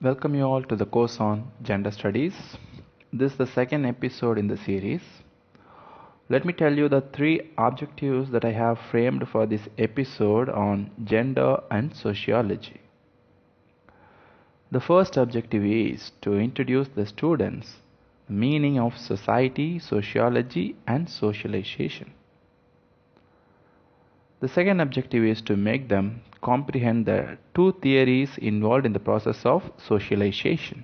Welcome you all to the course on Gender Studies. This is the second episode in the series. Let me tell you the three objectives that I have framed for this episode on gender and sociology. The first objective is to introduce the students the meaning of society, sociology, and socialization. The second objective is to make them comprehend the two theories involved in the process of socialization.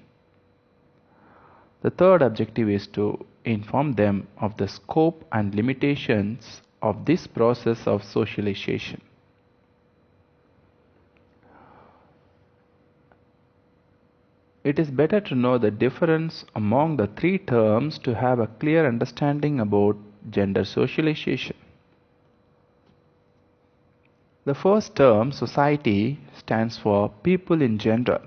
The third objective is to inform them of the scope and limitations of this process of socialization. It is better to know the difference among the three terms to have a clear understanding about gender socialization. The first term, society, stands for people in general.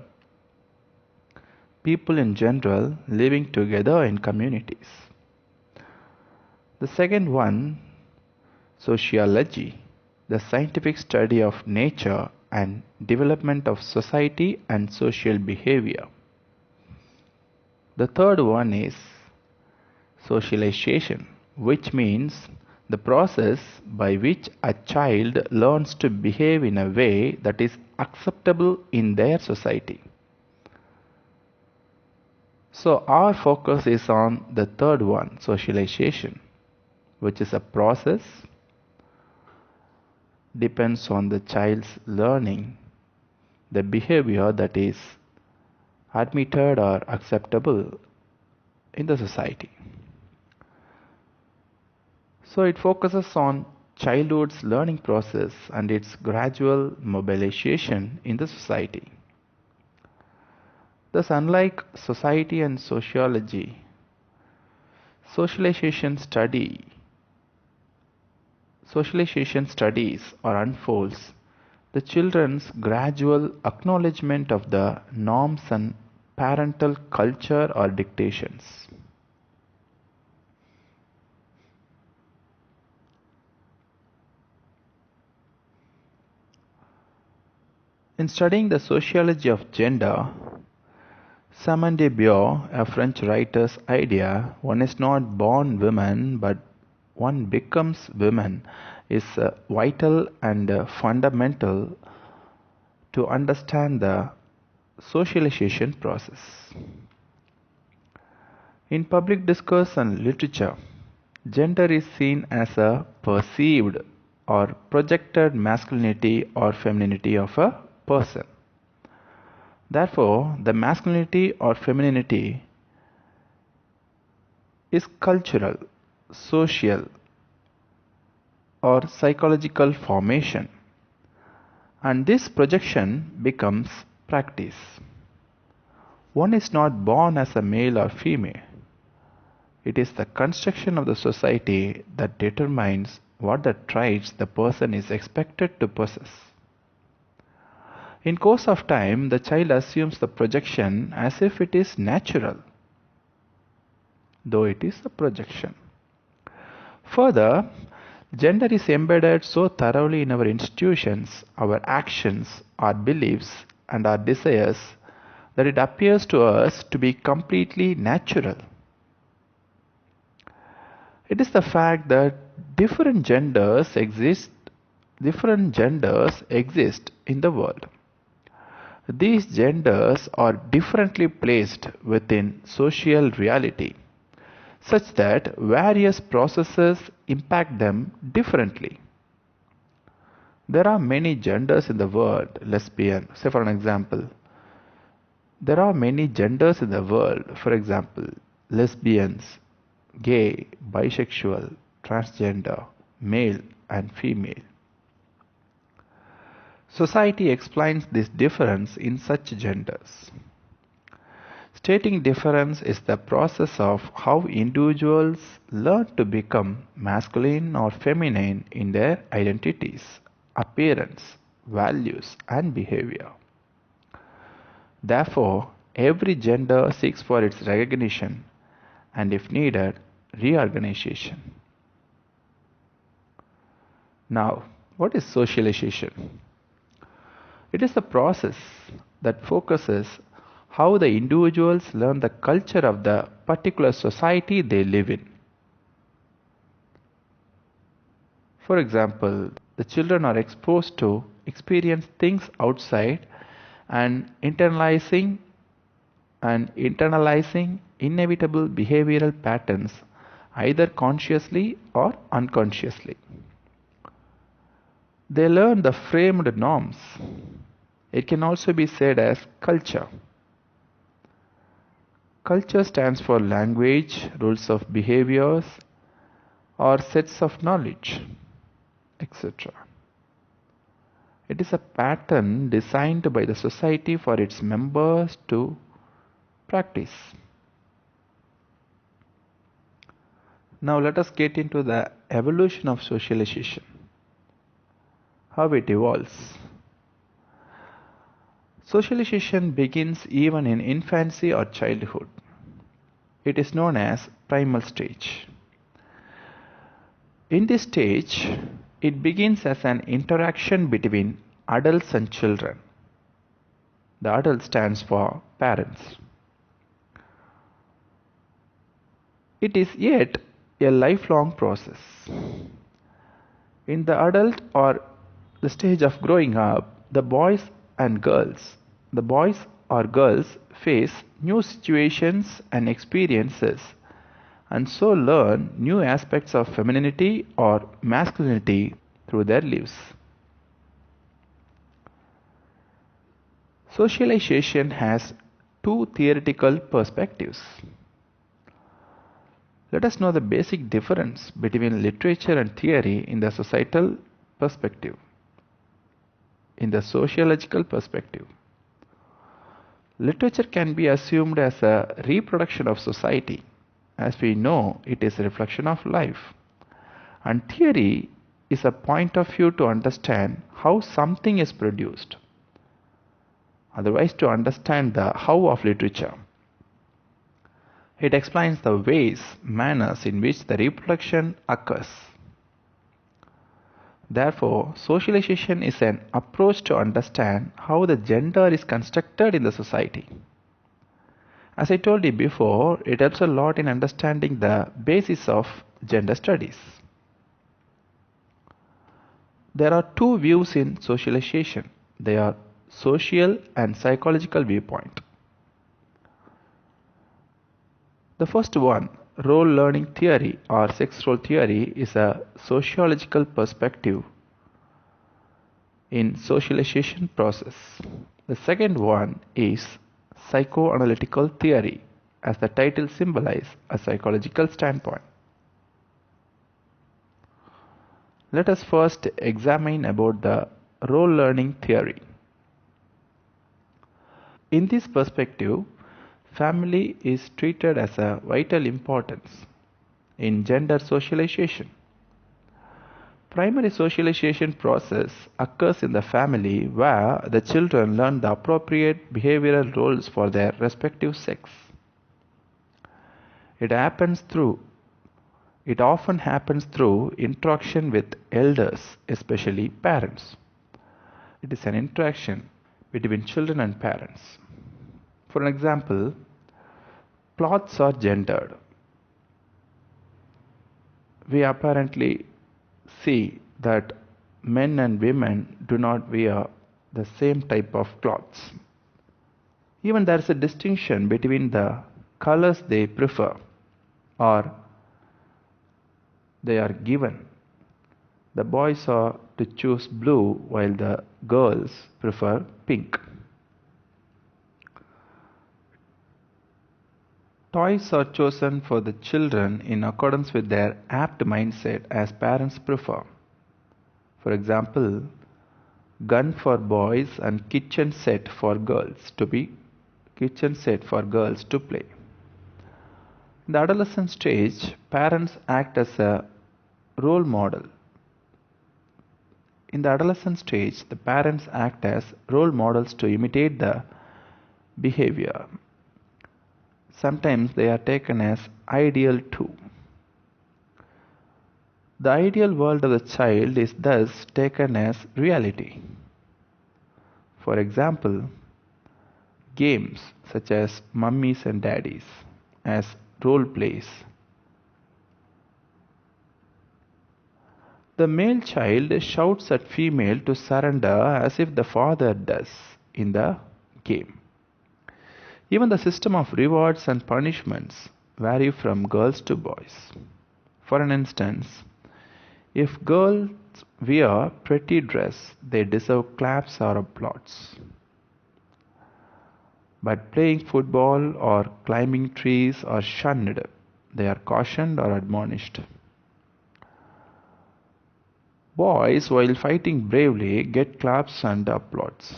People in general living together in communities. The second one, sociology, the scientific study of nature and development of society and social behavior. The third one is socialization, which means the process by which a child learns to behave in a way that is acceptable in their society. So our focus is on the third one, socialization, which is a process, depends on the child's learning the behavior that is admitted or acceptable in the society. So it focuses on childhood's learning process and its gradual mobilization in the society. Thus, unlike society and sociology, socialization studies or unfolds the children's gradual acknowledgement of the norms and parental culture or dictations. In studying the sociology of gender, Simone de Beauvoir, a French writer's idea, one is not born woman but one becomes woman, is vital and fundamental to understand the socialization process. In public discourse and literature, gender is seen as a perceived or projected masculinity or femininity of a person. Therefore, the masculinity or femininity is cultural, social, or psychological formation, and this projection becomes practice. One is not born as a male or female. It is the construction of the society that determines what the traits the person is expected to possess. In course of time, the child assumes the projection as if it is natural, though it is a projection. Further, gender is embedded so thoroughly in our institutions, our actions, our beliefs, and our desires that it appears to us to be completely natural. It is the fact that different genders exist in the world. These genders are differently placed within social reality, such that various processes impact them differently. There are many genders in the world, lesbian, say for an example. There are many genders in the world, for example, lesbians, gay, bisexual, transgender, male and female. Society explains this difference in such genders. Stating difference is the process of how individuals learn to become masculine or feminine in their identities, appearance, values, and behavior. Therefore, every gender seeks for its recognition and, if needed, reorganization. Now, what is socialization? It is a process that focuses how the individuals learn the culture of the particular society they live in. For example, the children are exposed to experience things outside and internalizing inevitable behavioral patterns either consciously or unconsciously. They learn the framed norms. It can also be said as culture. Culture stands for language, rules of behaviors, or sets of knowledge, etc. It is a pattern designed by the society for its members to practice. Now let us get into the evolution of socialization, how it evolves. Socialization begins even in infancy or childhood. It is known as primal stage. In this stage, it begins as an interaction between adults and children. The adult stands for parents. It is yet a lifelong process. In the adult or the stage of growing up, the boys or girls face new situations and experiences and so learn new aspects of femininity or masculinity through their lives. Socialization has two theoretical perspectives. Let us know the basic difference between literature and theory in the societal perspective, in the sociological perspective. Literature can be assumed as a reproduction of society. As we know, it is a reflection of life. And theory is a point of view to understand how something is produced. Otherwise, to understand the how of literature. It explains the ways, manners in which the reproduction occurs. Therefore, socialization is an approach to understand how the gender is constructed in the society. As I told you before, it helps a lot in understanding the basis of gender studies. There are two views in socialization. They are social and psychological viewpoint. The first one, role learning theory or sex role theory, is a sociological perspective in socialization process. The second one is psychoanalytical theory, as the title symbolizes a psychological standpoint. Let us first examine about the role learning theory. In this perspective, family is treated as a vital importance in gender socialization. Primary socialization process occurs in the family where the children learn the appropriate behavioral roles for their respective sex. It often happens through interaction with elders, especially parents. It is an interaction between children and parents. For an example, clothes are gendered. We apparently see that men and women do not wear the same type of clothes. Even there is a distinction between the colors they prefer or they are given. The boys are to choose blue while the girls prefer pink. Toys are chosen for the children in accordance with their apt mindset as parents prefer. For example, gun for boys and kitchen set for girls to play. In the adolescent stage, parents act as a role model. In the adolescent stage, the parents act as role models to imitate the behavior. Sometimes they are taken as ideal too. The ideal world of the child is thus taken as reality. For example, games such as mummies and daddies as role plays. The male child shouts at female to surrender as if the father does in the game. Even the system of rewards and punishments vary from girls to boys. For an instance, if girls wear pretty dress, they deserve claps or applause. But playing football or climbing trees are shunned. They are cautioned or admonished. Boys, while fighting bravely, get claps and applause.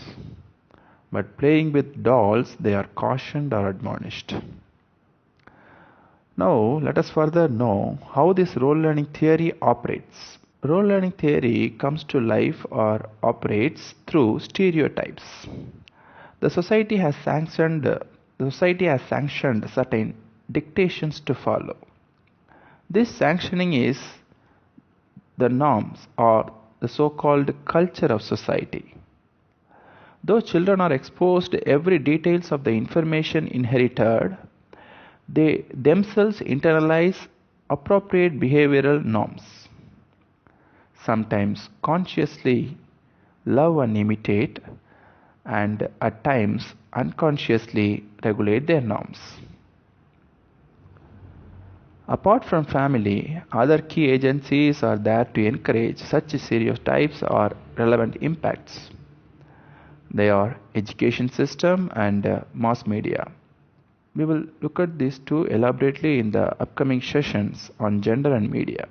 But playing with dolls, they are cautioned or admonished. Now, let us further know how this role learning theory operates. Role learning theory comes to life or operates through stereotypes. The society has sanctioned certain dictations to follow. This sanctioning is the norms or the so-called culture of society. Though children are exposed to every details of the information inherited, they themselves internalize appropriate behavioral norms. Sometimes consciously love and imitate, and at times unconsciously regulate their norms. Apart from family, other key agencies are there to encourage such stereotypes or relevant impacts. They are education system and mass media. We will look at these two elaborately in the upcoming sessions on gender and media.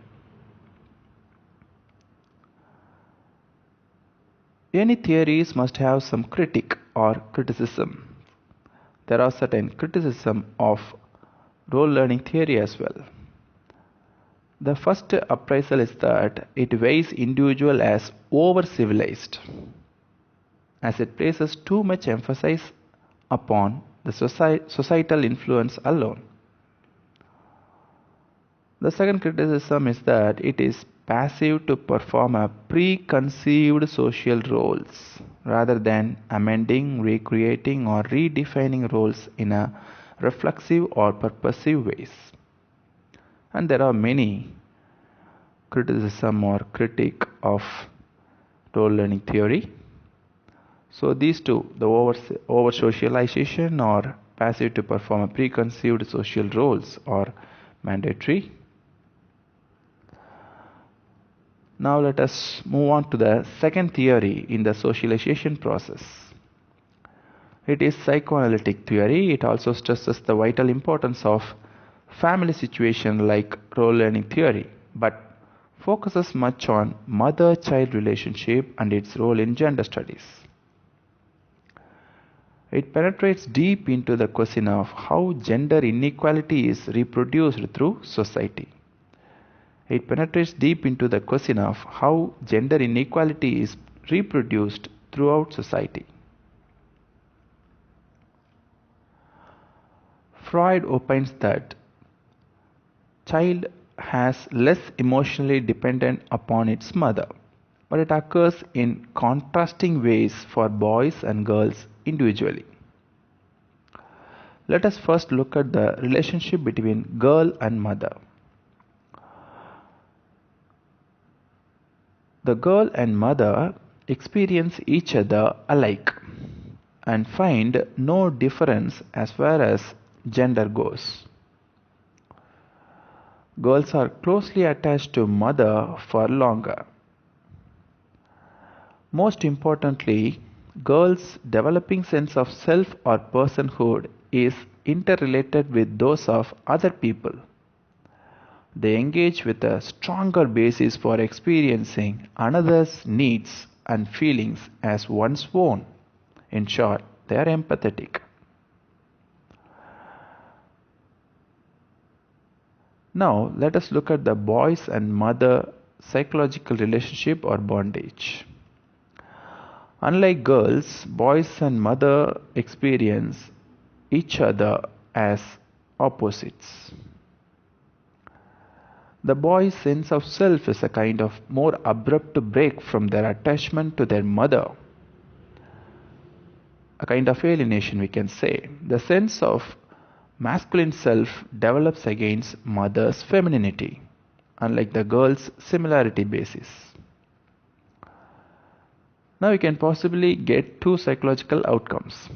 Any theories must have some critique or criticism. There are certain criticism of role learning theory as well. The first appraisal is that it weighs individual as over-civilized, as it places too much emphasis upon the societal influence alone. The second criticism is that it is passive to perform a preconceived social roles rather than amending, recreating or redefining roles in a reflexive or purposive ways. And there are many criticism or critique of role learning theory. So these two, the over socialization or passive to perform a preconceived social roles, are mandatory. Now let us move on to the second theory in the socialization process. It is psychoanalytic theory. It also stresses the vital importance of family situation like role learning theory, but focuses much on mother-child relationship and its role in gender studies. It penetrates deep into the question of how gender inequality is reproduced through society. It penetrates deep into the question of how gender inequality is reproduced throughout society. Freud opines that child has less emotionally dependent upon its mother, but it occurs in contrasting ways for boys and girls individually. Let us first look at the relationship between girl and mother. The girl and mother experience each other alike and find no difference as far as gender goes. Girls are closely attached to mother for longer. Most importantly, girls' developing sense of self or personhood is interrelated with those of other people. They engage with a stronger basis for experiencing another's needs and feelings as one's own. In short, they are empathetic. Now, let us look at the boys and mother psychological relationship or bondage. Unlike girls, boys and mother experience each other as opposites. The boy's sense of self is a kind of more abrupt break from their attachment to their mother. a kind of alienation, we can say. The sense of masculine self develops against mother's femininity, unlike the girl's similarity basis. Now we can possibly get two psychological outcomes.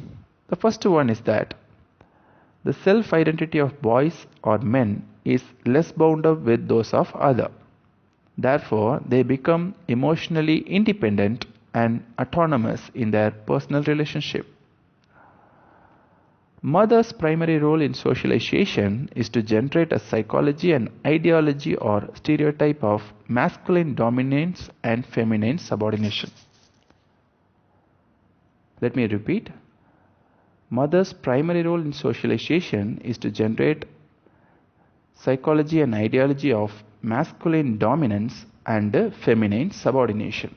The first one is that the self-identity of boys or men is less bound up with those of other. Therefore, they become emotionally independent and autonomous in their personal relationship. Mother's primary role in socialization is to generate a psychology and ideology or stereotype of masculine dominance and feminine subordination. Let me repeat. Mother's primary role in socialization is to generate psychology and ideology of masculine dominance and feminine subordination.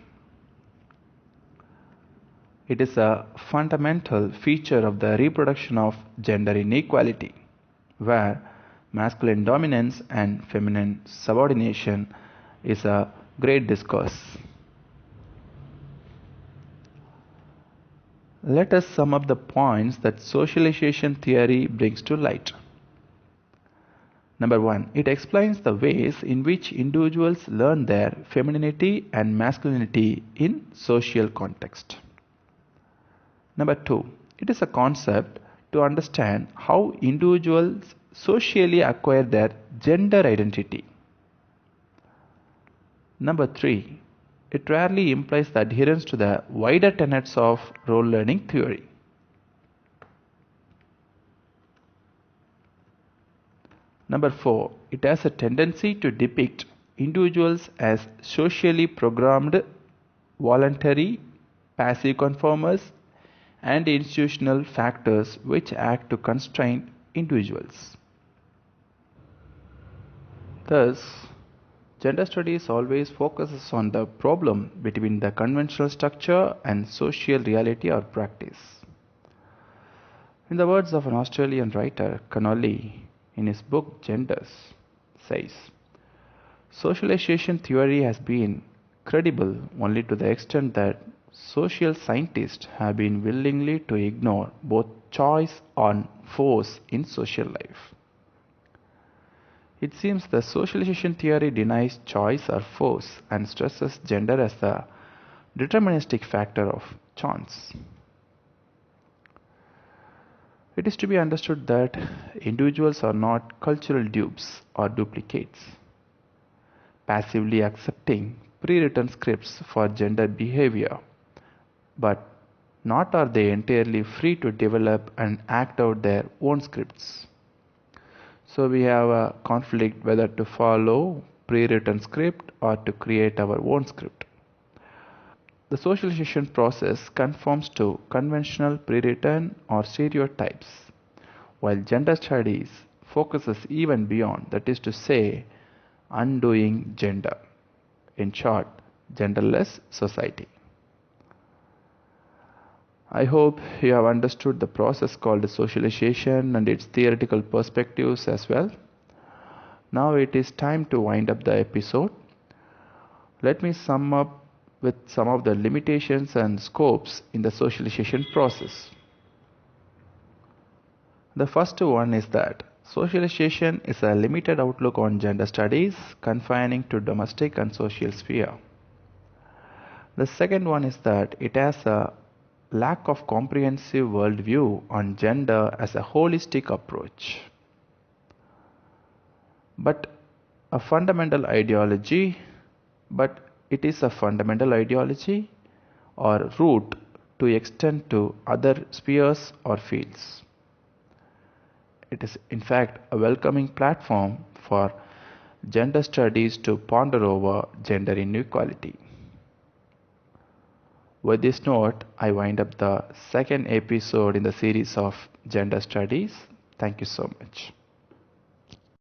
It is a fundamental feature of the reproduction of gender inequality, where masculine dominance and feminine subordination is a great discourse. Let us sum up the points that socialization theory brings to light. Number 1. It explains the ways in which individuals learn their femininity and masculinity in social context. Number 2. It is a concept to understand how individuals socially acquire their gender identity. Number 3. It rarely implies the adherence to the wider tenets of role learning theory. Number 4. It has a tendency to depict individuals as socially programmed, voluntary, passive conformers, and institutional factors which act to constrain individuals. Thus, gender studies always focuses on the problem between the conventional structure and social reality or practice. In the words of an Australian writer, Connolly, in his book Genders, says, socialization theory has been credible only to the extent that social scientists have been willingly to ignore both choice and force in social life. It seems the socialization theory denies choice or force and stresses gender as the deterministic factor of chance. It is to be understood that individuals are not cultural dupes or duplicates, passively accepting pre-written scripts for gender behavior, but not are they entirely free to develop and act out their own scripts. So we have a conflict whether to follow pre-written script or to create our own script. The socialization process conforms to conventional pre-written or stereotypes, while gender studies focuses even beyond, that is to say, undoing gender. In short, genderless society. I hope you have understood the process called socialization and its theoretical perspectives as well. Now it is time to wind up the episode. Let me sum up with some of the limitations and scopes in the socialization process. The first one is that socialization is a limited outlook on gender studies, confining to domestic and social sphere. The second one is that it has a lack of comprehensive worldview on gender as a holistic approach. But it is a fundamental ideology or root to extend to other spheres or fields. It is in fact a welcoming platform for gender studies to ponder over gender inequality. With this note, I wind up the second episode in the series of gender studies. Thank you so much.